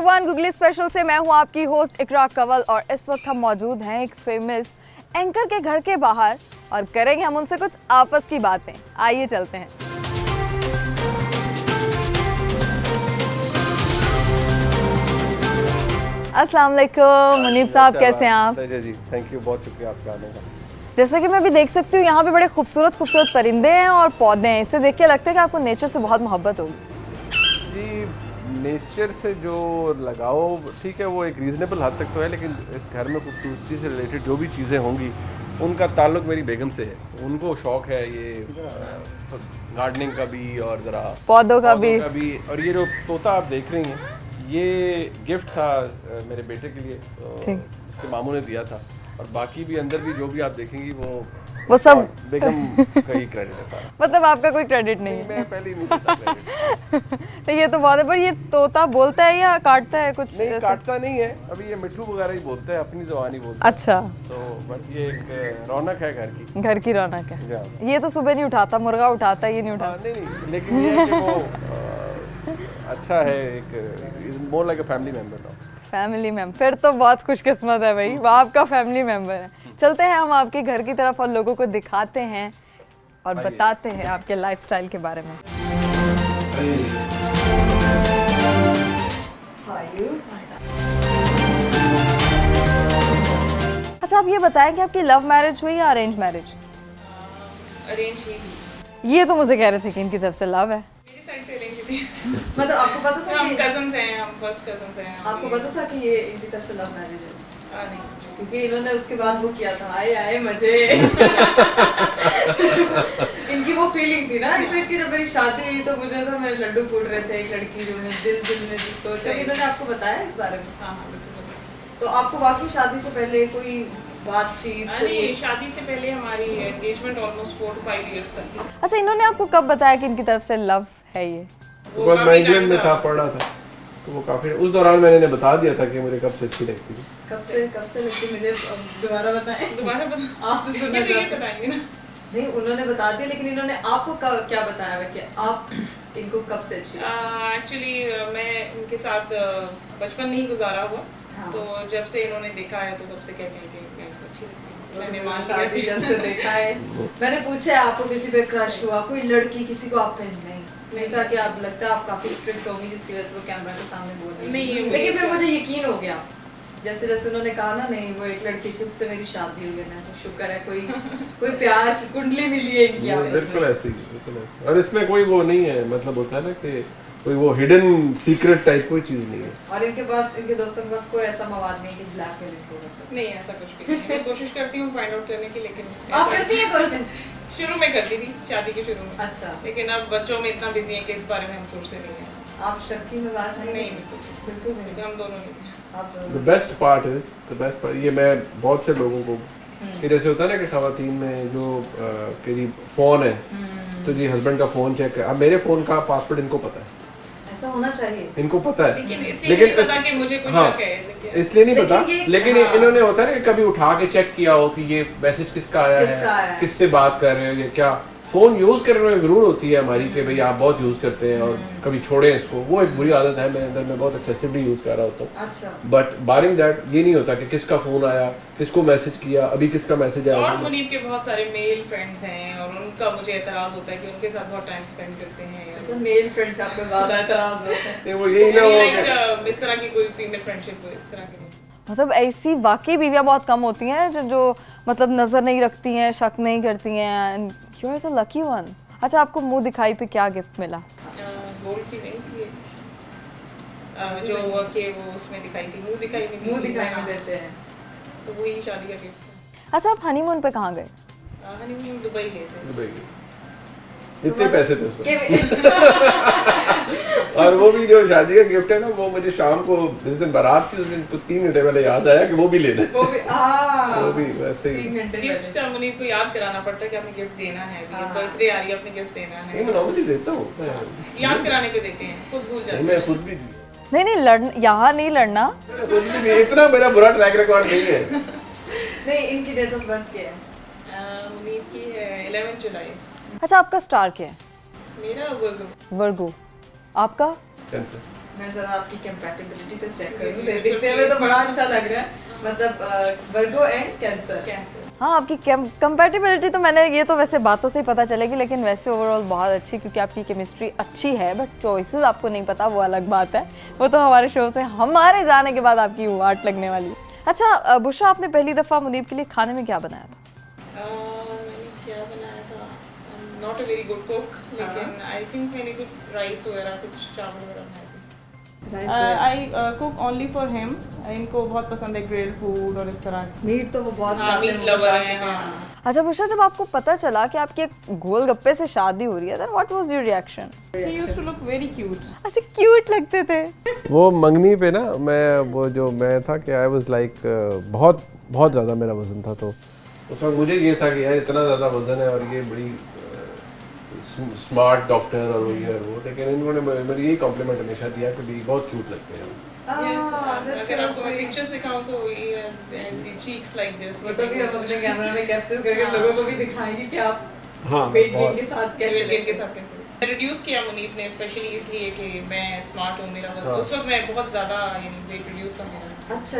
Everyone, googly special से मैं हूं आपकी होस्ट इकरा कंवल और इस वक्त हम मौजूद हैं एक फेमस एंकर के घर के बाहर और करेंगे हम उनसे कुछ आपस की बातें। आइए चलते हैं। अस्सलाम वालेकुम मुनीब साहब, कैसे हैं आप? जी थैंक यू, बहुत शुक्रिया आपके आने का। जैसा कि मैं भी देख सकती हूँ यहाँ पे बड़े खूबसूरत खूबसूरत परिंदे हैं और पौधे हैं। इससे देख के लगता है कि आपको नेचर से बहुत मोहब्बत होगी। जी नेचर से जो लगाओ ठीक है, वो एक रीज़नेबल हद तक तो है, लेकिन इस घर में खूबसूरती से रिलेटेड जो भी चीज़ें होंगी उनका ताल्लुक मेरी बेगम से है। उनको शौक़ है ये गार्डनिंग का भी और ज़रा पौधों का भी। और ये जो तोता आप देख रही हैं ये गिफ्ट था मेरे बेटे के लिए, तो उसके मामू ने दिया था। और बाकी भी अंदर भी जो भी आप देखेंगी वो सब बेगम का ही क्रेडिट है सारा। मतलब आपका कोई क्रेडिट नहीं है? मैं पहले ही नहीं देता क्रेडिट। तो ये तो बहुत है, पर ये तोता बोलता है या काटता है कुछ? नहीं काटता नहीं है, अभी ये मिट्टू वगैरह ही बोलता है, अपनी ज़ुबान ही बोलता है। अच्छा, तो बट ये एक रौनक है घर की रौनक है। ये तो सुबह नहीं उठाता, मुर्गा उठाता है, ये नहीं उठाता। नहीं, लेकिन ये है कि वो अच्छा है, एक more like a family member. फिर तो बहुत खुशकिस्मत है भाई, वो आपका फैमिली मेंबर है। चलते हैं हम आपके घर की तरफ और लोगों को दिखाते हैं और बताते हैं आपके लाइफस्टाइल के बारे में। अच्छा, आप ये बताएं कि आपकी लव मैरिज हुई या अरेंज मैरिज? अरेंज ही थी। ये तो मुझे कह रहे थे कि इनकी तरफ से लव है। मेरी साइड से अरेंज थी। मतलब आपको पता था? हम कजन्स हैं, हम फर्स्ट कजन्स हैं। आपको पता था कि ये इनकी तरफ से लव मैरिज है? नहीं, क्योंकि इन्होंने उसके बाद वो किया था, आए मजे। इनकी वो फीलिंग थी ना इस की, जब मेरी शादी हुई तो मुझे तो मेरे लड्डू फूट रहे थे। एक लड़की जो मैं दिल में जिसको, तो इन्होंने आपको बताया इस बारे में? हाँ बिल्कुल। तो आपको वाकई शादी से पहले कोई बातचीत? नहीं, शादी से पहले हमारी एंगेजमेंट ऑलमोस्ट 4 to 5 years तक थी। अच्छा, इन्होंने आपको कब बताया कि इनकी तरफ से लव है? ये मैं इंग्लैंड में था, पढ़ रहा था, तो वो काफी उस दौरान मैंने इन्हें बता दिया था कि मुझे कब से अच्छी लगती थी। कब से लगती? मुझे दोबारा बताएं। आपसे सुनना बताएंगे ना। नहीं, उन्होंने बता दिया, लेकिन इन्होंने आपको क्या बताया कि आप इनको कब से अच्छी? एक्चुअली मैं इनके साथ बचपन नहीं गुजारा हुआ। हाँ। तो जब से इन्होंने देखा है तो तब से कहते हैं कि मैं अच्छी लगती हूँ। मैंने मान लिया कि जब से देखा है। मैंने पूछा आपको किसी पे क्रश हुआ, कोई लड़की किसी को आप पे? नहीं था कि आप लगता है आप काफी स्ट्रिक्ट होगी जिसकी वजह से वो कैमरा के सामने बोल रही नहीं, लेकिन फिर मुझे यकीन हो गया जैसे जैसे उन्होंने कहा ना, नहीं वो एक लड़की से उससे मेरी शादी हुई है ना, ऐसा शुक्र है कोई प्यार की कुंडली मिली है इनकी। बिल्कुल ऐसे ही। और इसमें कोई वो नहीं है, मतलब होता है ना कि कोई वो हिडन सीक्रेट टाइप कोई चीज नहीं है। और इनके पास, इनके दोस्तों के पास कोई ऐसा मवाद नहीं कि ब्लैकमेल इनको कर सकते? नहीं, ऐसा कुछ भी नहीं। मैं कोशिश करती हूँ फाइंड आउट करने की, लेकिन आप करती हैं कोशिश? शुरू में करती थी, शादी के शुरू में। अच्छा। लेकिन अब बच्चों में इतना बिजी हैं कि इस बारे में हम सोचते नहीं हैं। आप शक्की मिजाज नहीं? बिल्कुल नहीं, हम दोनों नहीं। The best part, ये मैं बहुत से लोगों को, कि जैसे होता है ना कि खवातीन में जो कि जी फोन है तो जी हस्बैंड का फोन चेक है। अब मेरे फोन का पासवर्ड इनको पता है, ऐसा होना चाहिए, इनको पता है, लेकिन इसलिए नहीं पता कि मुझे कुछ शक है, इसलिए नहीं पता। लेकिन इन्होंने होता है ना कभी उठा के चेक किया हो कि ये मैसेज किसका आया है, किससे बात कर रहे हो, ये क्या फोन यूज करने में जरूर होती है हमारी कि भाई आप बहुत यूज करते हैं और कभी छोड़े इसको। वो एक बुरी आदत है मेरे अंदर, मैं बहुत एक्सेसिवली यूज कर रहा होता हूँ। अच्छा। बट बारिंग दैट ये नहीं होता कि किसका फोन आया, किसको मैसेज किया, अभी किसका मैसेज आया। और मुनीब के बहुत सारे मेल फ्रेंड्स हैं और उनका मुझे एतराज होता है कि उनके साथ बहुत टाइम स्पेंड करते हैं। अच्छा, मेल फ्रेंड्स आपको ज्यादा एतराज होता है? वो यही ना, इस तरह की कोई फीमेल फ्रेंडशिप हो, इस तरह की नहीं। मतलब ऐसी वाकई बीवियां बहुत कम होती हैं जो मतलब नजर नहीं रखती हैं, शक नहीं करती हैं। You are the lucky one. अच्छा, आपको मुंह दिखाई पे क्या गिफ्ट मिला? गोल्ड की रिंग थी जो कि वो उसमें दिखाई थी। मुंह दिखाई में देते हैं तो वही शादी का गिफ्ट। अच्छा, आप हनीमून पे कहाँ गए? हनीमून दुबई गए थे। दुबई इतने पैसे थे उसमें। और वो भी जो शादी का गिफ्ट है ना, वो मुझे शाम को जिस दिन बारात थी उस दिन कुछ 3 घंटे पहले याद आया कि वो भी लेना है। वो भी वैसे ही गिफ्ट्स का मुनीब को याद कराना पड़ता है कि आपने गिफ्ट देना है, बर्थडे आ रही है, आपने गिफ्ट देना है। मैं नॉर्मली देता हूँ, याद कराने पे देते हैं, खुद भूल जाते हैं। मैं खुद भी नहीं लड़ना, यहाँ नहीं लड़ना। खुद भी इतना मेरा बुरा ट्रैक रिकॉर्ड नहीं है। नहीं, इनकी डेट ऑफ बर्थ क्या है? मुनीब की है 11 जुलाई। अच्छा, आपका स्टार क्या है? मेरा वर्गो। वर्गो। आपका? कैंसर। मैं जरा आपकी कंपैटिबिलिटी तो चेक करूँ, देखने में तो बड़ा अच्छा लग रहा है, मतलब वर्गो एंड कैंसर। हाँ, आपकी कंपैटिबिलिटी तो मैंने ये तो वैसे बातों से ही पता चलेगी, लेकिन वैसे ओवरऑल बहुत अच्छी, क्योंकि आपकी केमिस्ट्री अच्छी है, बट चॉइसेस आपको नहीं पता वो अलग बात है, वो तो हमारे शो से हमारे जाने के बाद आपकी वाट लगने वाली है। अच्छा बुशरा, आपने पहली दफ़ा मुनीब के लिए खाने में क्या बनाया था? मैंने क्या बनाया था, not a very good cook, लेकिन आई थिंक मैंने कुछ राइस वगैरह, कुछ चावल वगैरह बनाए थे। I cook only for him, इनको बहुत पसंद है ग्रिल्ड फूड और इस तरह। मीट तो वो बहुत मीट लवर है। हाँ। अच्छा बुशरा, जब आपको पता चला कि आपकी एक गोलगप्पे से शादी हो रही है, then what was your reaction? He used to look very cute. अच्छा, क्यूट लगते थे। वो मंगनी पे ना, मैं था कि आई वाज लाइक बहुत बहुत ज़्यादा मेरा वज़न था, तो उस वक्त मुझे ये था कि यार इतना ज़्यादा वज़न है और ये बड़ी स्मार्ट डॉक्टर और ये और वो, लेकिन इन्होंने मेरे यही कॉम्प्लीमेंट हमेशा दिया कि भी बहुत क्यूट लगते हैं। अगर आपको मैं पिक्चर्स दिखाऊं तो ये द चीक्स लाइक दिस, मतलब भी हम अपने कैमरा में कैप्चर करके लोगों को भी दिखाएंगे कि आप हाँ, वेट गेन के साथ कैसे वेट के साथ कैसे रिड्यूस किया मुनीब ने, स्पेशली इसलिए कि मैं स्मार्ट हूं, मेरा हाँ। उस वक्त मैं बहुत ज़्यादा यानी वेट रिड्यूस था मेरा। अच्छा।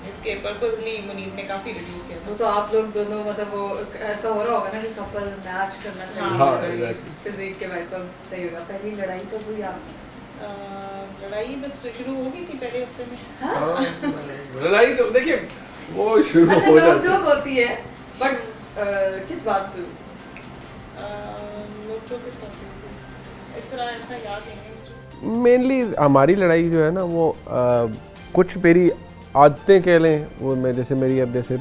इसके पर्पसली मुनीब ने काफ़ी रिड्यूस किया था। वो तो आप लोग दोनों मतलब वो ऐसा हो रहा होगा ना कि कपल मैच करना चाहिए। हाँ, exactly. फिजिक के वाइज सब सही होगा। पहली लड़ाई तो हुई आपकी? लड़ाई बस शुरू हो गई थी पहले हफ्ते में। हाँ, लड़ाई तो देखिए वो शुरू अच्छा, हो जाती जोक होती है, बट किस बात पे? नोक-झोंक किस बात पे हुई? इस तरह ऐसा याद नहीं है। मेनली हमारी लड़ाई जो है ना वो कुछ मेरी आदतें कह लें, वो मैं जैसे मेरी अब जैसे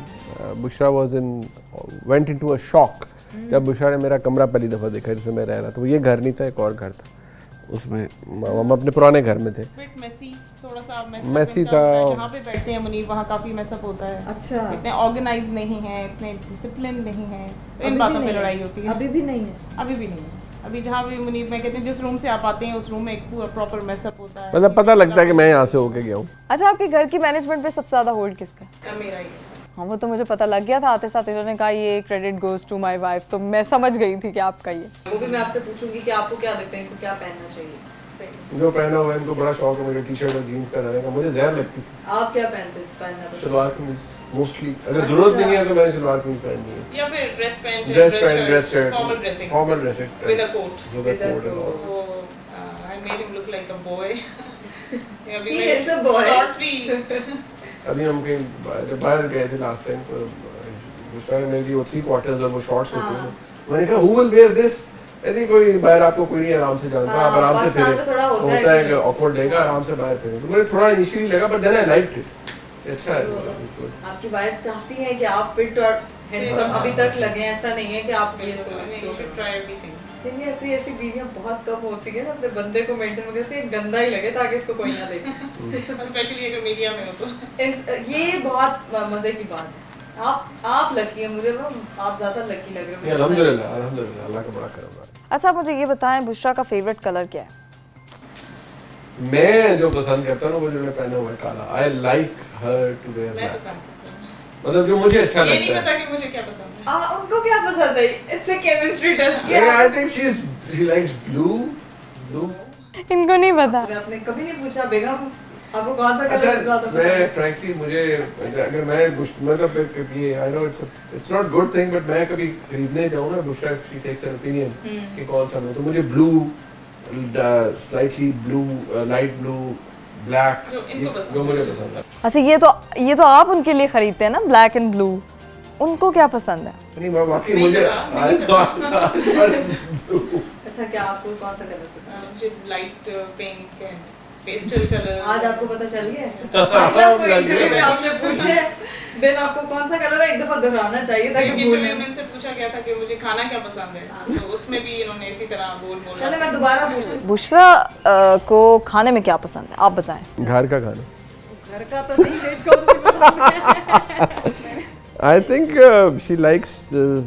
Bushra went into a shock जब बुशरा ने मेरा कमरा पहली दफ़ा देखा जिसमें मैं रह रहा था। वो ये घर नहीं था, एक और घर था, उसमें हम अपने पुराने घर में थे। Bit messy, थोड़ा सा Messy था। जहाँ पे बैठते हैं मुनीब वहाँ काफी मैसअप होता है। अच्छा। इतने ऑर्गेनाइज नहीं है, इतने डिसिप्लिन नहीं है, तो इन बातों पे लड़ाई होती है। अभी भी नहीं है। अभी भी नहीं है। अभी जहाँ भी मुनीब में कहते हैं जिस रूम से आप आते हैं उस रूम में एक पूरा प्रॉपर मैसअप होता है। मतलब पता लगता है कि मैं यहाँ से होके गया हूँ। अच्छा, आपके घर की मैनेजमेंट पे सबसे ज्यादा होल्ड किसका है? मेरा ही। हाँ, वो तो मुझे पता लग गया था, आते साथ इन्होंने कहा ये credit goes to my wife, तो मैं समझ गई थी कि आपका ये। वो भी मैं आपसे पूछूंगी कि आपको क्या लगता है, इनको क्या पहनना चाहिए? जो पहना हुआ है इनको बड़ा शौक है मुझे टी-शर्ट और जीन्स पहनने का, मुझे जहर लगती थी। आप क्या पहनना पसंद? सलवार कमीज मोस्टली, अगर जरूरत नहीं है तो मैंने सलवार कमीज पहननी है, या फिर dress pant, dress shirt, formal dressing formal dressing with a coat. With a coat and all. वो I made him look like a boy. अभी He is a boy. Shorts भी अभी हम कहीं जब बाहर गए थे लास्ट टाइम, तो दूसरा ने मेरी वो 3 क्वार्टर्स और वो शॉर्ट्स होते हैं, मैंने कहा हु विल वेयर दिस, यदि कोई बाहर आपको कोई नहीं आराम से जानता, आप आराम से फिरे, थोड़ा होता है कि ऑकवर्ड लेगा, आराम से बाहर फिरे, तो मुझे थोड़ा इनिशियली लगा, but then I liked it, अच्छा है। आपकी वाइफ चाहती है कि आप फिट और हैंडसम अभी तक लगे, ऐसा नहीं है कि आप ये यू शुड ट्राई एवरीथिंग। लेकिन ऐसी बीवियां बहुत कम होती है ना, अपने बंदे को मेंटेन करती है, गंदा ही लगे ताकि इसको कोई ना देखे। स्पेशली अगर मीडिया में हो तो ये बहुत मजे की बात है। आप लकी हैं, मुझे ना आप ज्यादा लकी लग रहे हो। अल्हम्दुलिल्लाह अल्हम्दुलिल्लाह, अल्लाह का बड़ा करम है। अच्छा, आप मुझे ये बताएं, बुशरा का फेवरेट कलर क्या है? मैं जो पसंद करता हूँ वो जो मैं पहना हुआ है काला, I like her to wear मैं ब्लैक, पसंद करती हूँ। मतलब जो मुझे अच्छा ये नहीं लगता पता है। कि मुझे क्या पसंद है। उनको क्या पसंद है? It's a chemistry test. I think she likes blue. इनको नहीं पता। आपने कभी नहीं पूछा बेगम आपको कौन सा अच्छा, कलर ज्यादा पसंद मैं है? फ्रैंकली मुझे अगर मैं मतलब ये I know it's not good thing, but मैं कभी खरीदने जाऊँ ना, Bushra she takes an opinion कि कौन सा लूँ, तो मुझे blue, slightly blue, light blue, black, जो मुझे पसंद है। अच्छा, ये तो आप उनके लिए खरीदते हैं ना, ब्लैक एंड ब्लू। उनको क्या पसंद है? नहीं मैं वाकई नहीं मुझे पता, अच्छा, क्या आपको कौन सा कलर पसंद है? मुझे light pink and pastel colour. आज आपको पता चल गया है? अगर कोई इंटरव्यू में आपसे पूछे देन आपको कौन सा कलर है, एक दफा दोहराना चाहिए ताकि भूल इंटरव्यू ना। में इनसे पूछा गया था कि मुझे खाना क्या पसंद है, तो उसमें भी इन्होंने इसी तरह बोला। चलो मैं दोबारा पूछती हूँ, बुशरा को खाने में क्या पसंद है, आप बताएं। घर का खाना, घर का तो नहीं, देश का भी पसंद है। आई थिंक शी लाइक्स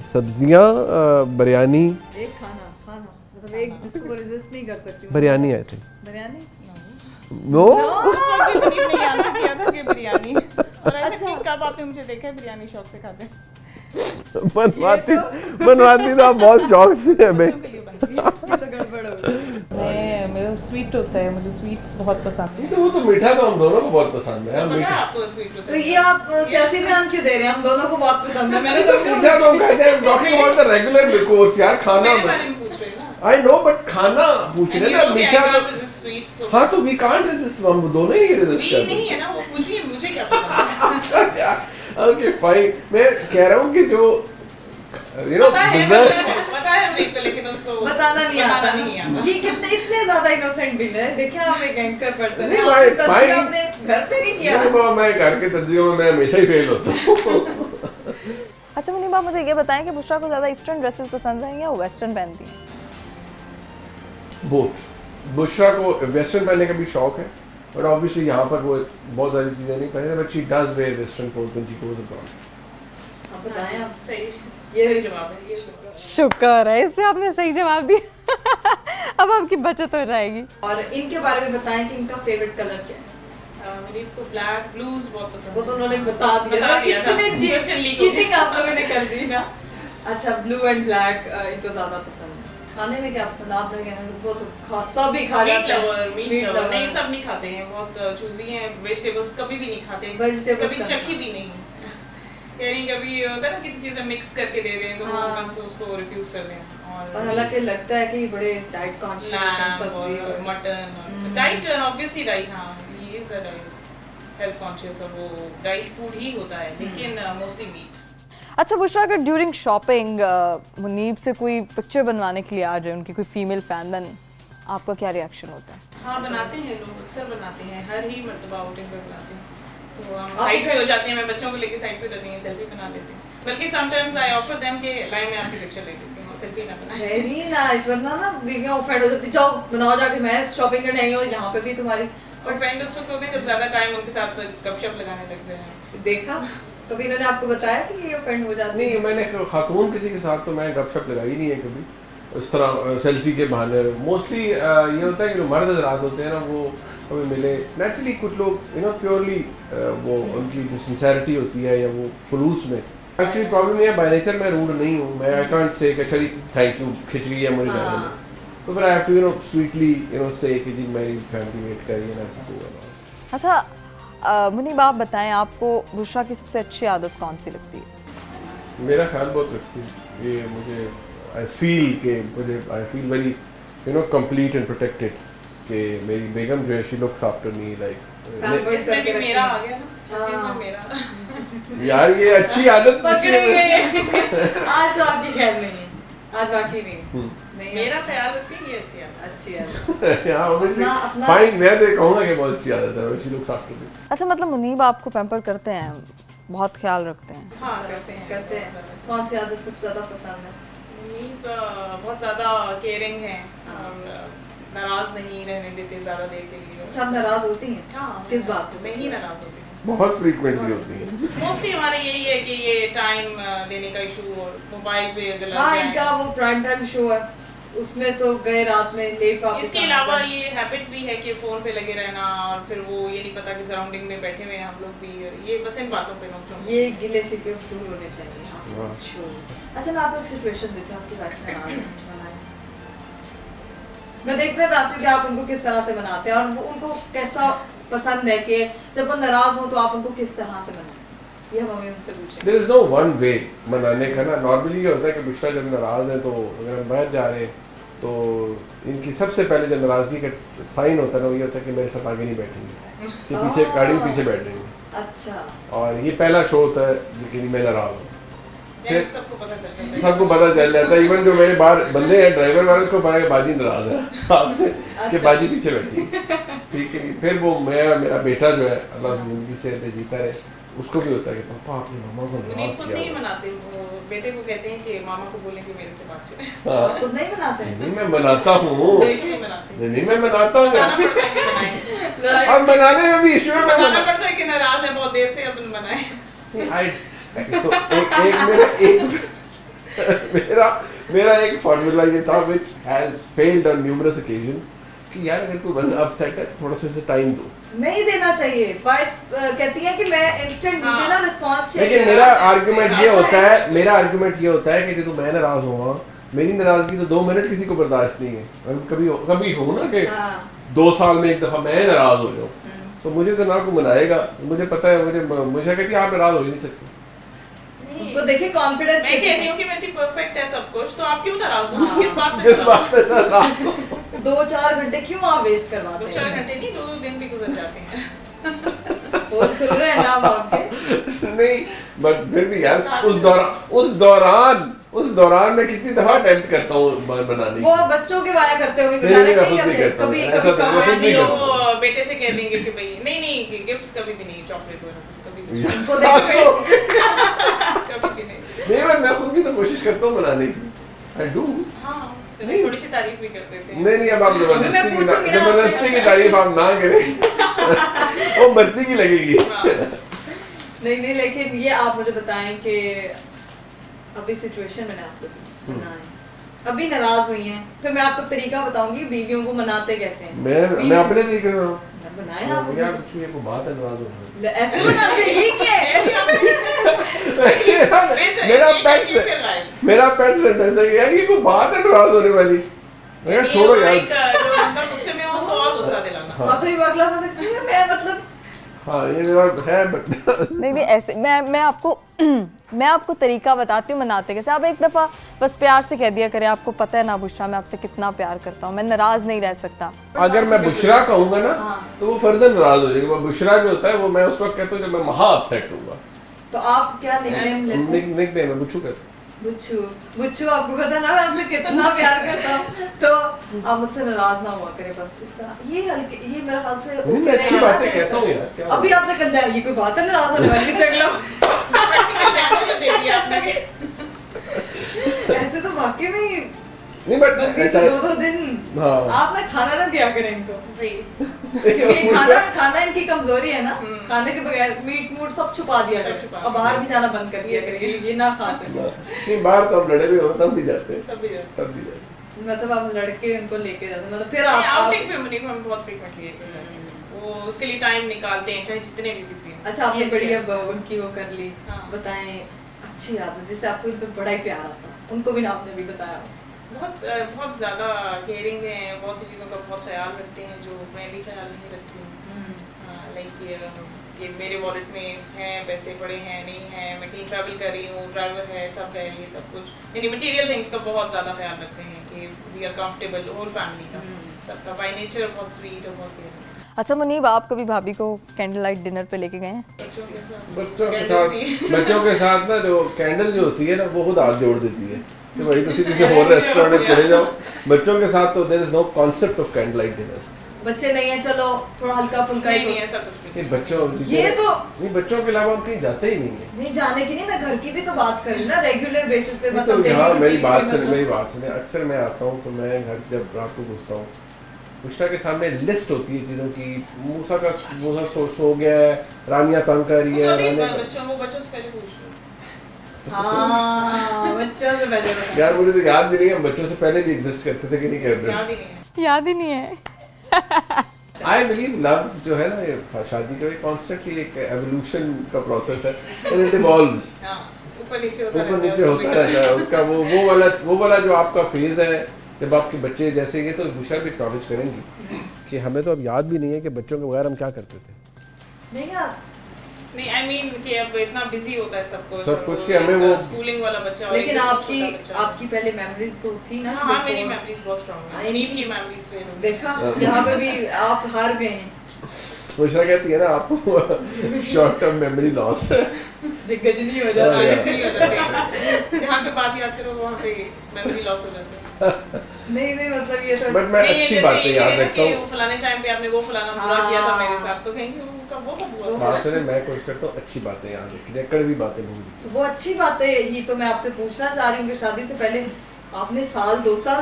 सब्जियां, बिरयानी। एक खाना मतलब एक जिसको रेजिस्ट नहीं कर सकती। Biryani I think. Biryani no Munib ने आंसर किया था कि बिरयानी। और ऐसे कब आपने मुझे देखा है बिरयानी शौक से खाते हैं? बनवाती तो आप बहुत शौक से हमें। ये तो गड़बड़ हो गई। मैं मेरा स्वीट होता है, मुझे स्वीट्स बहुत पसंद है। तो वो तो मीठा तो हम दोनों को बहुत पसंद है। पता है मीठा आपको स्वीट तो ये आप सियासी बयान क्यों दे रहे हैं? हम दोनों को बहुत पसंद है। मैंने तो मीठा तो हम कहते हैं talking about the regular course यार, खाना मेरे बारे में पूछ रहे हैं ना। आई नो बट खाना पूछ रहे हैं ना, मीठा तो स्वीट्स तो हाँ तो वी कांट रेजिस्ट, हम दोनों ही रेजिस्ट भी करते नहीं है ना, वो पूछिए मुझे क्या पसंद है। ओके फाइन, मैं कह रहा हूँ कि जो यू नो पता है अमरीक को, लेकिन उसको बताना नहीं आता। नहीं आता। ये कितने इतने ज्यादा इनोसेंट भी है। देखिए आप एक एंकर पर्सन है, नहीं, आपने भाई, तज्जिया fine। अपने घर पे नहीं किया। मैं घर के तज्जियों में मैं हमेशा ही फेल होता हूँ। अच्छा मुनीब, आप मुझे ये बताएं कि बुशरा को ज्यादा ईस्टर्न ड्रेसेस पसंद है या वेस्टर्न पहनती है? बोथ। बुशरा को वेस्टर्न पहनने का भी शौक है, बट ऑब्वियसली यहाँ पर वो बहुत सारी चीजें नहीं पहनती, but she does wear western clothes when she goes abroad. आप बताएं आप। सही ये सही जवाब है ये। शुक्र है, इस पे आपने सही जवाब दिया। अब आपकी बचत हो जाएगी। और इनके बारे में बताएं कि इनका फेवरेट कलर क्या है? मुनीब को ब्लैक ब्लूज बहुत पसंद वो है। तो उन्होंने बता दिया बता दिया था। कितने Question leak हो चीटिंग आप लोगों ने कर दी ना। अच्छा ब्लू एंड ब्लैक इनको ज्यादा पसंद है। खाने में क्या पसंद है? आपने कहना वो तो सब ही खा मीट जाते हैं। Lover Meat lover। नहीं, सब नहीं खाते हैं, बहुत चूजी हैं। वेजिटेबल्स कभी भी नहीं खाते, Vegetables कभी का- चखी भी नहीं। यानी कभी होता है ना किसी चीज में मिक्स करके दे दें तो वो हाँ। बस उसको रिफ्यूज कर दें। और हालांकि लगता है कि बड़े डाइट कॉन्शियस हैं, सब्जी और और मटन डाइट ऑब्वियसली राइट। हाँ he is a health conscious और वो डाइट फूड ही होता है, लेकिन मोस्टली मीट। अच्छा बुशरा, अगर ड्यूरिंग शॉपिंग मुनीब से कोई पिक्चर बनवाने के लिए आ जाए, उनकी कोई फीमेल फैन, देन आपका क्या रिएक्शन होता है? हाँ बनाते हैं लोग, अक्सर बनाते हैं, हर ही मर्तबा आउटिंग पे बनाते हैं। तो हम आप साइड पे कैसे- हो जाते हैं, मैं बच्चों को लेके साइड पे जाती हूँ, सेल्फी बना लेते हैं। बल्कि समटाइम्स आई ऑफर देम के लाइन में आके पिक्चर ले लेती हूँ, सेल्फी ना बनाए। Very nice. वरना ना बीवियां ऑफेंड हो जाती, जाओ बनाओ जाके, मैं शॉपिंग करने आई हूँ, यहाँ पे भी तुम्हारी। और फ्रेंड उस वक्त होते हैं जब ज्यादा टाइम उनके साथ गपशप लगाने लग जाए। देखा कभी इन्होंने आपको बताया कि ये ऑफेंड हो जाती नहीं, मैंने खातून किसी के साथ तो मैं गपशप लगाई नहीं है कभी उस तरह सेल्फी के बहाने। मोस्टली ये होता है कि जो मर्द हज़रात होते हैं ना, वो कभी मिले नेचुरली, कुछ लोग यू नो प्योरली वो उनकी जो सिंसेरिटी होती है या वो खुलूस में। एक्चुअली प्रॉब्लम ये है, बाय नेचर मैं रूड नहीं हूँ, मैं आई कांट से कि चलिए थैंक यू खिंच गई है मुझे हाँ। मैंने, तो फिर I have to you know sweetly you know say कि जी मेरी फैमिली वेट कर रही है ना। अच्छा मुनीब, आप बताएं आपको बुशरा की सबसे अच्छी आदत कौन सी लगती है? मेरा ख्याल बहुत रखती है ये, मुझे I feel very you know complete and protected कि मेरी बेगम जो है she looks after me like. इसमें भी मेरा आ गया ना, हर चीज में मेरा। यार ये अच्छी आदत पकड़े गए। आज तो आपकी खैर नहीं है, आज बाकी नहीं नहीं मेरा ख्याल रखती है, ये अच्छी आदत। अच्छी है। यार अपना- फाइन, मैं तो कहूँगा कि बहुत अच्छी आदत है, शी लुक्स आफ्टर मी। अच्छा मतलब मुनीब आपको पैम्पर करते हैं, बहुत ख्याल रखते हैं? हाँ करते हैं। कौन सी आदत सबसे ज्यादा पसंद है? मुनीब बहुत ज्यादा केयरिंग है और नाराज नहीं रहने देते ज्यादा देर के लिए। अच्छा आप नाराज होती हैं? हाँ, किस बात पे? मैं ही नाराज होती हूँ। बहुत फ्रीक्वेंटली होती है। मोस्टली हमारा यही है कि ये टाइम देने का इशू और मोबाइल पे अगर लग हाँ जाए। इनका वो प्राइम टाइम शो है, उसमें तो गए रात में लेट वापस इसके आना अलावा है। ये हैबिट भी है कि फोन पे लगे रहना और फिर वो ये नहीं पता कि सराउंडिंग में बैठे हुए हैं हम लोग भी, और ये बस इन बातों पे नोक ये गिले शिकवे दूर होने चाहिए हाँ। शो। अच्छा मैं आपको एक सिचुएशन देती हूँ, आपकी वाइफ नाराज है, मनाएं। मैं देख रहा हूँ कि आप उनको किस तरह से मनाते हैं और वो उनको कैसा पसंद है कि जब वो नाराज हो तो आप उनको किस तरह से मनाएं, ये हम हमें उनसे पूछें। There is no one way मनाने का ना। नॉर्मली ये होता है कि बुशरा जब नाराज है तो अगर हम बाहर जा रहे हैं तो इनकी सबसे पहले जब नाराजगी का साइन होता है ना, वो ये होता है कि मेरे साथ आगे नहीं बैठेंगे, कि पीछे गाड़ी में पीछे बैठ जाएंगे। अच्छा और ये पहला शो होता है कि मैं नाराज हूँ। जाए। सबको पता चल जाता है। सबको पता चल जाता है, इवन जो मेरे बाहर बंदे हैं ड्राइवर वाले को पता है कि बाजी नाराज है आपसे, कि बाजी पीछे बैठी है। ठीक है, फिर वो मेरा बेटा जो है अल्लाह से जिंदगी से जीता रहे, उसको भी होता है कि पापा आपने मामा को मुनीब नाराज खुद किया नहीं हुआ है। मनाते, वो बेटे को कहते हैं कि मामा को बोलें कि मेरे से बात करें। हाँ। आप खुद नहीं बनाते हैं? नहीं मैं बनाता हूँ, नहीं बनाते, नहीं मैं बनाता हूँ। बताना पड़ता है कि बनाएं। अब बनाने में भी इशू है। बताना पड़ता है कि नाराज है बहुत देर से, अब बनाएं। तो मेरा एक फार्मूला ये था which has failed on numerous occasions कि यार अगर कोई बंदा अपसेट है थोड़ा सा उसे टाइम दो। नहीं देना चाहिए। वाइफ्स कहती हैं कि मैं इंस्टेंट, मुझे ना रिस्पांस चाहिए। लेकिन मेरा आर्गुमेंट ये होता है कि जो मैं नाराज हुआ, मेरी नाराजगी तो 2 मिनट किसी को बर्दाश्त नहीं है। कभी हो ना कि 2 साल में एक दफा मैं नाराज हो जाऊं, तो मुझे तो ना कोई मनाएगा। मुझे पता है, मुझे कहती है आप नाराज हो ही नहीं सकते। तो देखिए कॉन्फिडेंस, मैं कहती हूँ कि मैं परफेक्ट है सब कुछ, तो आप क्यों नाराज हो? किस बात पे नाराज हो? 2-4 घंटे क्यों आप वेस्ट करवाते हैं? 2-4 घंटे नहीं, 2 दिन भी गुजर जाते हैं। बोल खुल रहे हैं ना आप आपके। नहीं, बट फिर भी यार उस दौरान मैं कितनी दफा अटेम्प्ट करता हूँ बनाने की। वो बच्चों के वाया करते होंगे, नहीं, मैं खुद भी करता हूँ। कभी ऐसा तो मैं खुद भी करता हूँ। वो बेटे से कह देंगे कि भाई नहीं गिफ्ट्स कभी भी नहीं, चॉकलेट वगैरह कभी भी नहीं। उनको देखो कभी भी नहीं। नहीं, मैं खुद भी तो कोशिश करता हूँ बनाने की। I do। हाँ, चलिए थोड़ी सी तारीफ भी कर देते हैं। नहीं, अब आप जबरदस्ती की तारीफ आप ना करें। वो मरती की लगेगी। नहीं, लेकिन ये आप मुझे बताएं कि अभी सिचुएशन मैंने आपको दी, बनाएं, अभी नाराज हुई हैं, फिर मैं आपको तरीका बताऊंगी बीवियों को मनाते कैसे हैं। मैं अपने नहीं कर रहा हूँ। बनाएं आप यार कुछ ये को बात है, नाराज हो रहा है। ऐसे बनाते हैं, ये क्या है? मेरा पेट सेंटेंस है कि यार ये कोई बात है नाराज होने वाली। यार छोड़ो यार। जो बंदा गुस्से में हो उसको और गुस्सा दिलाना। हाँ तो ये अगला बंदा मैं मतलब हाँ ये मेरा है बट नहीं ऐसे मैं आपको तरीका बताती हूँ मनाते कैसे। आप एक दफ़ा बस प्यार से कह दिया करें, आपको पता है ना बुशरा मैं आपसे कितना प्यार करता हूँ, मैं नाराज नहीं रह सकता। अगर मैं बुशरा कहूँगा ना तो वो फर्दर नाराज हो जाएगी। बुशरा जो होता है वो मैं उस वक्त कहता हूँ जब मैं महा अपसेट हूँगा। तो आप क्या निकनेम लेते हैं? निकनेम है बुच्चू कहते हैं। बुच्चू आपको पता ना मैं आपसे कितना प्यार करता हूँ, तो आप मुझसे नाराज ना हुआ करें बस इस तरह। ये हल्के, ये मेरे ख्याल से मैं अच्छी बातें कहता हूँ यार। अभी आपने कर दिया, ये कोई बात है नाराज होने वाली? चल लो दे दिया आपने। ऐसे तो वाकई में नहीं बट 2 दिन आप ना खाना ना दिया करें इनको। सही। क्योंकि खाना इनकी कमजोरी है ना, खाने के बगैर मीट मूट सब छुपा दिया करें और बाहर भी जाना बंद कर दिया करें, ये ना खा सके। नहीं बाहर तो हम लड़े भी हो तब भी जाते हैं, तब भी जाते। मतलब आप लड़के उनको लेके जाते, मतलब फिर आप आउटिंग पे मुझे हम बहुत फ्रीक्वेंटली लेके जाते हैं, वो उसके लिए टाइम निकालते हैं चाहे जितने भी बिजी हैं। अच्छा आपने बड़ी अब उनकी वो कर ली, बताएं अच्छी याद है जिससे आपको इन पे बड़ा ही प्यार आता, उनको भी ना आपने भी बताया? बहुत ज़्यादा केयरिंग है, बहुत सी चीज़ों का बहुत ख्याल रखते हैं जो मैं भी ख्याल नहीं रखती हूँ। लाइक ये मेरे वॉलेट में हैं पैसे पड़े हैं नहीं हैं, मैं कहीं ट्रैवल कर रही हूँ, ड्राइवर है, सब है, ये सब कुछ यानी मटेरियल थिंग्स का बहुत ज़्यादा ख्याल रखते हैं कि we are comfortable, whole family का सबका बाय नेचर बहुत स्वीट और बहुत केयरिंग। अच्छा मुनीब, आप कभी भाभी को कैंडल लाइट डिनर पे लेके गए हैं? बच्चों के साथ ना जो कैंडल जो होती है ना वो खुद हाथ जोड़ देती है कि भाई किसी और रेस्टोरेंट में चले जाओ। बच्चों के साथ तो there is no concept of candle light dinner. बच्चे नहीं है चलो थोड़ा हल्का फुल्का ही नहीं ऐसा कुछ नहीं। बच्चों ये तो नहीं, बच्चों के अलावा हम कहीं जाते ही नहीं है। नहीं जाने की नहीं, मैं घर की भी तो बात कर रही ना, रेगुलर बेसिस पे मतलब तो हाँ मेरी बात सुने। अक्सर मैं आता हूँ तो मैं घर जब रात को घुसता हूँ, बुशरा के सामने लिस्ट होती है चीज़ों की। मूसा सो गया है, रानिया तंग कर रही है, बच्चों से पहले पूछ लो। हाँ बच्चों से पहले यार मुझे तो याद भी नहीं है बच्चों से पहले भी एग्जिस्ट करते थे कि नहीं करते। याद ही नहीं है। आई बिलीव लव जो है ना ये शादी का कॉन्स्टेंटली एक एवोल्यूशन का प्रोसेस है, एंड इट इवॉल्व्स। ऊपर नीचे होता रहता है उसका वो वाला जो आपका फेज है जब आपके बच्चे जैसे ये, तो बुशरा भी एक्नॉलेज करेंगी कि हमें तो अब याद भी नहीं है कि बच्चों के बगैर हम क्या करते थे। नहीं यार नहीं आई मीन कि अब इतना बिजी होता है सब कुछ कि हमें वो स्कूलिंग वाला बच्चा, लेकिन आपकी पहले मेमोरीज तो थी ना। हाँ मेरी मेमोरीज बहुत स्ट्रांग है, नीव की मेमोरीज पे देखा यहाँ पे भी आप हार गए हैं। बुशरा कहती है ना आपको शॉर्ट टर्म मेमोरी लॉस है, गजनी हो जाता है जहाँ पे बात याद करो वहाँ पे मेमोरी लॉस हो जाता है। नहीं मतलब ये तो बट मैं अच्छी बातें याद रखता हूँ। फलाने टाइम पे आपने वो फलाना बुरा किया था मेरे साथ, तो कहेंगे उनका वो कब हुआ था। बात है मैं कोशिश करता हूँ अच्छी बातें याद रखने, कड़वी बातें भूल। तो वो अच्छी बातें ही तो मैं आपसे पूछना चाह रही हूँ कि शादी से पहले आपने साल 2 साल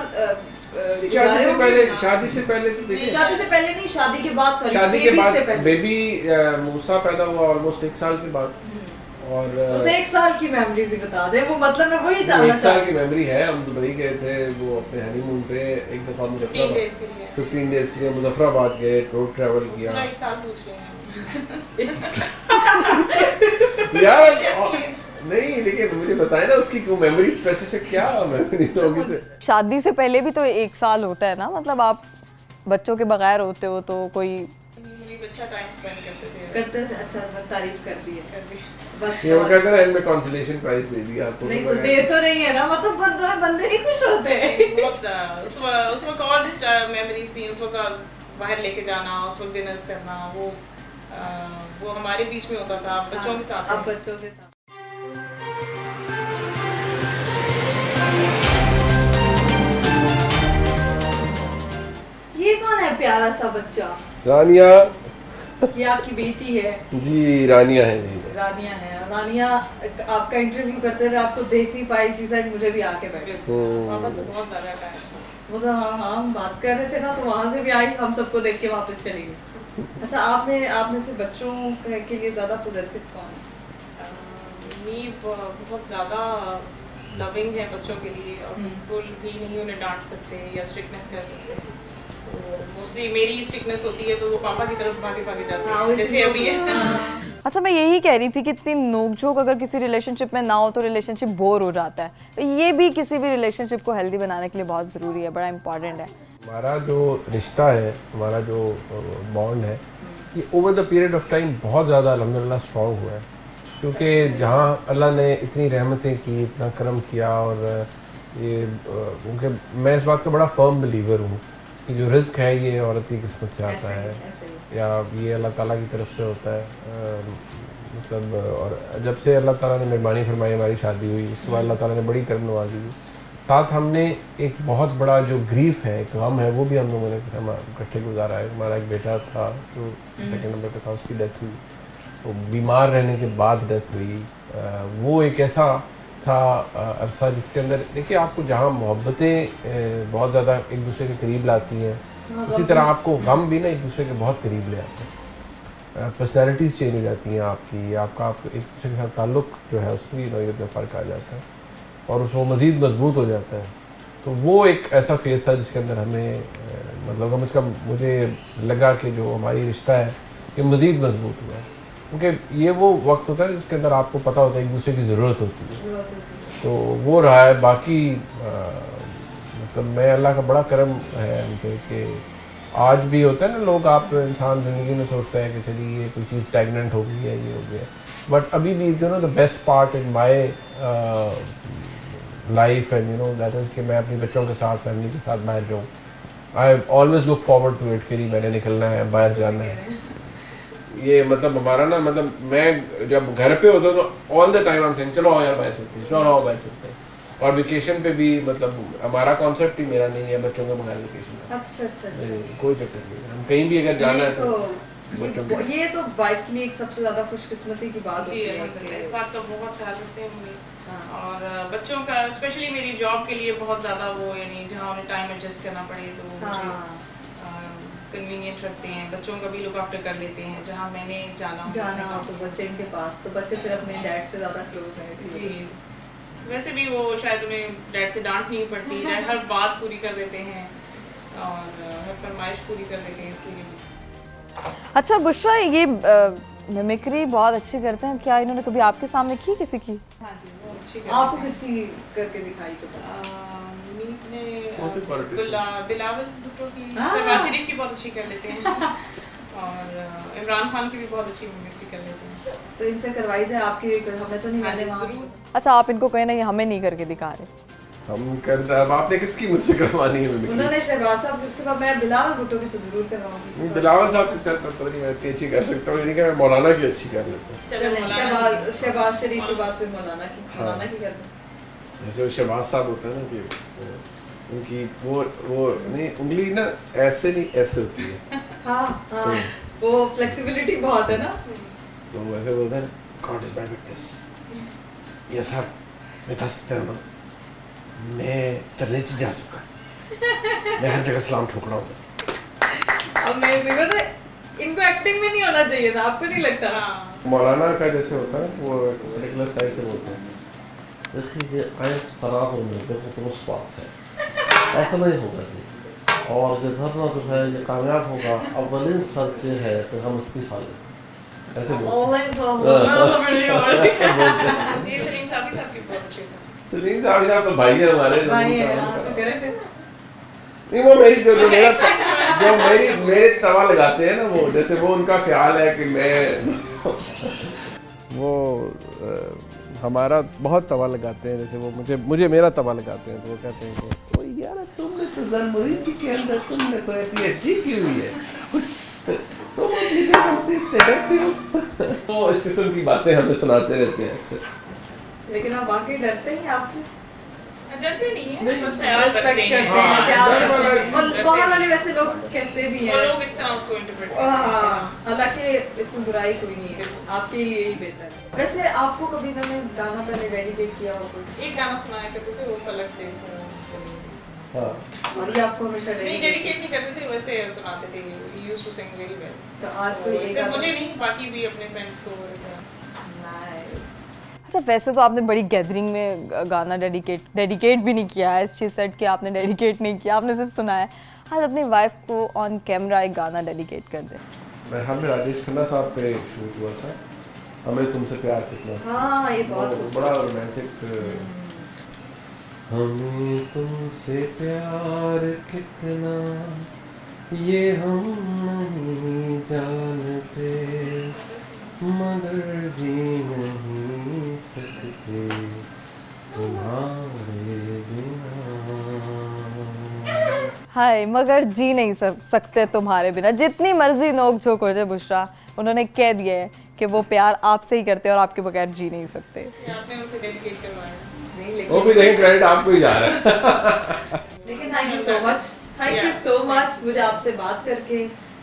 शादी से पहले तो देखिए, शादी से पहले नहीं, शादी के बाद, सॉरी शादी के बाद बेबी मूसा पैदा हुआ ऑलमोस्ट 1 साल के बाद, और उस 1 साल की मेमोरीज ही बता दे वो, मतलब मैं वही जानना 1 साल की मेमोरी है। हम दुबई गए थे वो अपने हनीमून पे, एक दफा 15 डेज के लिए 15 डेज के लिए मुजफ्फराबाद गए, रोड ट्रैवल किया। पूरा 1 साल पूछ रहे हैं यार नहीं, लेकिन मुझे बताए ना उसकी कोई मेमोरी स्पेसिफिक क्या मेमोरी तो होगी तो। शादी से पहले भी तो 1 साल होता है ना, मतलब आप बच्चों के बगैर होते हो तो कोई अच्छा टाइम स्पेंड करते थे। अच्छा तारीफ कर दी बस। ये वो कहते हैं इनमें कंसोलेशन प्राइज दे दिया आपको। नहीं तो दे तो नहीं है ना, मतलब बंदे नहीं खुश होते हैं। बहुत उस वक्त और मेमोरीज थी। उस वक्त बाहर लेके जाना, उस वक्त डिनर्स करना, वो हमारे बीच में होता था। बच्चों के साथ अब बच्चों के साथ ये कौन है प्यारा सा बच्चा? रानिया। ये आपकी बेटी है जी, रानिया है जी। रानिया है। रानिया आपका इंटरव्यू करते हुए आपको देख नहीं पाई, शी सेड मुझे भी आके बैठे। पापा से बहुत ज्यादा टाइम वो तो हाँ हम बात कर रहे थे ना, तो वहाँ से भी आई, हम सबको देख के वापस चली गई। अच्छा, आप में से बच्चों के लिए ज़्यादा पोजेसिव कौन है? मी बहुत ज़्यादा लविंग है बच्चों के लिए, और बिल्कुल भी नहीं उन्हें डांट सकते या स्ट्रिक्टनेस कर सकते। तो मोस्टली मेरी स्ट्रिक्टनेस होती है तो वो पापा की तरफ भागे भागे जाते हैं, जैसे अभी है। अच्छा, मैं यही कह रही थी कि इतनी नोकझोंक अगर किसी रिलेशनशिप में ना हो तो रिलेशनशिप बोर हो जाता है। तो ये भी किसी भी रिलेशनशिप को हेल्दी बनाने के लिए बहुत ज़रूरी है, बड़ा इंपॉर्टेंट है। हमारा जो रिश्ता है, हमारा जो बॉन्ड है, ये over the period of time बहुत ज़्यादा अल्हम्दुलिल्लाह स्ट्रॉन्ग हुआ है। क्योंकि जहाँ अल्लाह ने इतनी रहमतें की, इतना करम किया, और ये उनके, मैं इस बात का बड़ा फर्म बिलीवर हूँ कि जो रिस्क है ये औरत की किस्मत से आता है, या ये अल्लाह ताला की तरफ से होता है। मतलब, और जब से अल्लाह ताला ने मेहरबानी फरमाई, हमारी शादी हुई, उसके बाद अल्लाह ताला ने बड़ी करम नवाजी दी। साथ हमने एक बहुत बड़ा जो ग्रीफ है, एक गम है, वो भी हम लोगों ने इकट्ठे गुजारा है। हमारा एक बेटा था जो सेकेंड नंबर पे था, उसकी डेथ हुई, तो बीमार रहने के बाद डेथ हुई। वो एक ऐसा था अरसा जिसके अंदर देखिए आपको जहाँ मोहब्बतें बहुत ज़्यादा एक दूसरे के करीब लाती हैं, उसी तरह आपको गम भी ना एक दूसरे के बहुत करीब ले आते हैं। पर्सनैलिटीज़ चेंज हो जाती हैं आपकी, आपका एक दूसरे के साथ ताल्लुक़ जो है उसकी नौयत में फ़र्क आ जाता है, और उसको मज़ीद मजबूत हो जाता है। तो वो एक ऐसा फेज़ था जिसके अंदर हमें मतलब कम से कम मुझे लगा कि जो हमारी रिश्ता है ये मज़ीद मजबूत हुआ है। क्योंकि ये वो वक्त होता है जिसके अंदर आपको पता होता है एक दूसरे की ज़रूरत होती है, तो वो रहा है। बाकी मतलब मैं अल्लाह का बड़ा करम है हम पे कि आज भी होता है ना, लोग आप इंसान ज़िंदगी में सोचता है कि चलिए ये कोई चीज़ स्टैगनेंट हो गई है, ये हो गया, बट अभी भी you know the best part in my life and you know that is कि मैं अपने बच्चों के साथ, फैमिली के साथ बाहर जाऊँ। I always look forward to it कि नहीं मैंने निकलना है, बाहर जाना है। ये मतलब हमारा ना, मतलब मैं जब घर पे होता तो ऑल द टाइम हम सेइंग चलो आओ यार बाहर चलते हैं, चलो आओ बाहर चलते हैं। और वेकेशन पे भी मतलब हमारा कॉन्सेप्ट ही मेरा नहीं है बच्चों के बगैर वेकेशन का। अच्छा, कोई चक्कर नहीं, हम कहीं भी अगर जाना है तो बच्चों को। ये तो वाइफ के लिए एक सबसे ज़्यादा खुशकिस्मती की बात होती है। इस बात का बहुत ख्याल रखते हैं मम्मी। और बच्चों का स्पेशली मेरी जॉब के लिए बहुत ज़्यादा वो, यानी जहाँ उन्हें टाइम एडजस्ट करना पड़े तो मुझे कन्वीनियंट रखते हैं। बच्चों का भी लुक आफ्टर कर लेते हैं, जहाँ मैंने जाना हो तो बच्चे इनके पास, तो बच्चे फिर अपने डैड से ज़्यादा क्लोज हैं इसलिए। वैसे भी वो शायद उन्हें डैड से डांट नहीं पड़ती, डैड हर बात पूरी कर देते हैं और हर फरमाइश पूरी कर देते हैं, इसलिए। अच्छा बुशरा, ये मिमिक्री बहुत अच्छी करते हैं, क्या इन्होंने कभी आपके सामने की किसी की? हाँ जी, वो अच्छी करते हैं। आपको किसकी करके दिखाई? तो बिलावल भुट्टो की, शहबाज शरीफ की बहुत अच्छी कर लेते हैं और इमरान खान की भी बहुत अच्छी मिमिक्री कर लेते हैं। तो इनसे करवाई जाए आपकी, हमें तो नहीं मैंने वहाँ। अच्छा, आप इनको कहें ना ये हमें नहीं करके दिखा रहे, हम करते। अब आपने किसकी मुझसे करवानी है मिमिक्री? उन्होंने शहबाज साहब, उसके बाद मैं बिलावल भुट्टो की तो जरूर करवाऊंगी। बिलावल साहब के साथ तो नहीं मैं इतनी अच्छी कर सकता हूँ, यानी कि मैं मौलाना की अच्छी कर लेता हूँ। चलें, शहबाज शरीफ के बाद फिर मौलाना की कर दें। जैसे शहबाज साहब होता है ना कि उनकी वो नहीं उंगली ना ऐसे नहीं ऐसे होती है। हाँ, वो फ्लेक्सिबिलिटी बहुत है ना, तो वैसे बोलते हैं गॉड इज माय विटनेस। ये सब मैं बता सकता हूँ ना, मैं चलने से जा सकता, मैं हर जगह सलाम ठोक रहा हूँ। अमेजिंग। इनको एक्टिंग में नहीं होना चाहिए था, आपको नहीं लगता? मौलाना का जैसे होता है वो पर्टिकुलर स्टाइल से बोलते हैं, देखिए ये आयत खराब होने देखो तो उस बात है, ऐसा नहीं होगा जी, और ये धरना जो है ये कामयाब होगा, अव्वलीन शर्त ये है कि हम इस्तीफा लें, ऐसे ये सलीम साफी साहब की बहुत अच्छी है। सलीम साहब तो भाई है हमारे, भाई है, हाँ, तो करेक्ट है। नहीं वो मेरी जो मेरे तवा लगाते हैं ना, वो जैसे वो उनका ख्याल है कि मैं वो हमारा बहुत तवा लगाते हैं, जैसे वो मुझे मेरा तवा लगाते हैं, तो वो कहते हैं कि ओ यार तुमने तो ज़नमुरीद के अंदर तुमने तो PhD की हुई है, तुम अपनी हमसे इतने डरते हो। तो इस किस्म की बातें हमें सुनाते रहते हैं अक्सर। लेकिन आप वाकई डरते हैं आपसे? डरते नहीं है, बस ख्याल रिस्पेक्ट रखते करते हैं। हैं, प्यार हाँ, करते हैं, और डरते बाहर हैं। वाले वैसे लोग कहते भी और हैं। लोग इस तरह उसको इंटरप्रेट करते हाँ, हैं। हालांकि इसमें बुराई कोई नहीं है, आपके लिए ही बेहतर है। वैसे आपको कभी इन्होंने गाना पहले डेडिकेट किया हो कोई? एक गाना सुनाया करते थे, वो फलक देखो जमीन। हाँ और ये आपको हमेशा नहीं डेडिकेट? डेडिकेट नहीं करते थे, वैसे सुनाते थे। Used to sing very well. तो आज कोई एक सिर्फ गाना- मुझे नहीं, बाकी भी अपने फ्रेंड्स को ऐसा। Nice. अच्छा, वैसे तो आपने बड़ी गैदरिंग में गाना डेडिकेट भी नहीं किया है, शी सेड कि आपने डेडिकेट नहीं किया, आपने सिर्फ सुना है। आज अपनी वाइफ को ऑन कैमरा एक गाना डेडिकेट कर दे। हम राजेश खन्ना साहब पे शूट हुआ था, हमें तुमसे प्यार कितना, हाँ, ये बहुत वो खूबसूरत। बड़ा रोमांटिक। हमें तुमसे प्यार कितना ये हम नहीं जानते, मगर जी नहीं सकते तुम्हारे बिना। हाय, मगर जी नहीं सकते तुम्हारे बिना। जितनी मर्जी नोक झोंक हो जाए बुशरा, उन्होंने कह दिया है कि वो प्यार आपसे ही करते हैं और आपके बगैर जी नहीं सकते। ये आपने उनसे डेडिकेट करवाया। नहीं, वो भी देखें क्रेडिट आपको ही जा रहा है। लेकिन thank you so much, thank you so much. मुझे आपसे बात करके,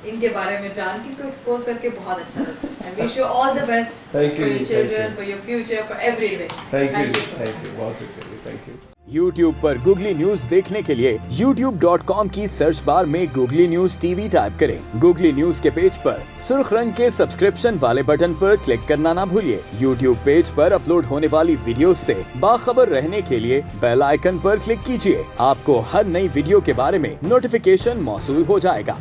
इनके बारे में जान के, इनको एक्सपोज करके बहुत अच्छा लगा। I wish you all the best for Thank you, your thank children, you. For your future, for everything. Thank you, so much. Thank you, बहुत शुक्रिया, थैंक यू। YouTube पर गूगली न्यूज देखने के लिए youtube.com की सर्च बार में googly news TV type करें। Googly news के पेज पर सुर्ख रंग के सब्सक्रिप्शन वाले बटन पर क्लिक करना ना भूलिए। YouTube पेज पर अपलोड होने वाली वीडियोस से बाखबर रहने के लिए बेल आइकन पर क्लिक कीजिए। आपको हर नई वीडियो के बारे में नोटिफिकेशन मौसूल हो जाएगा।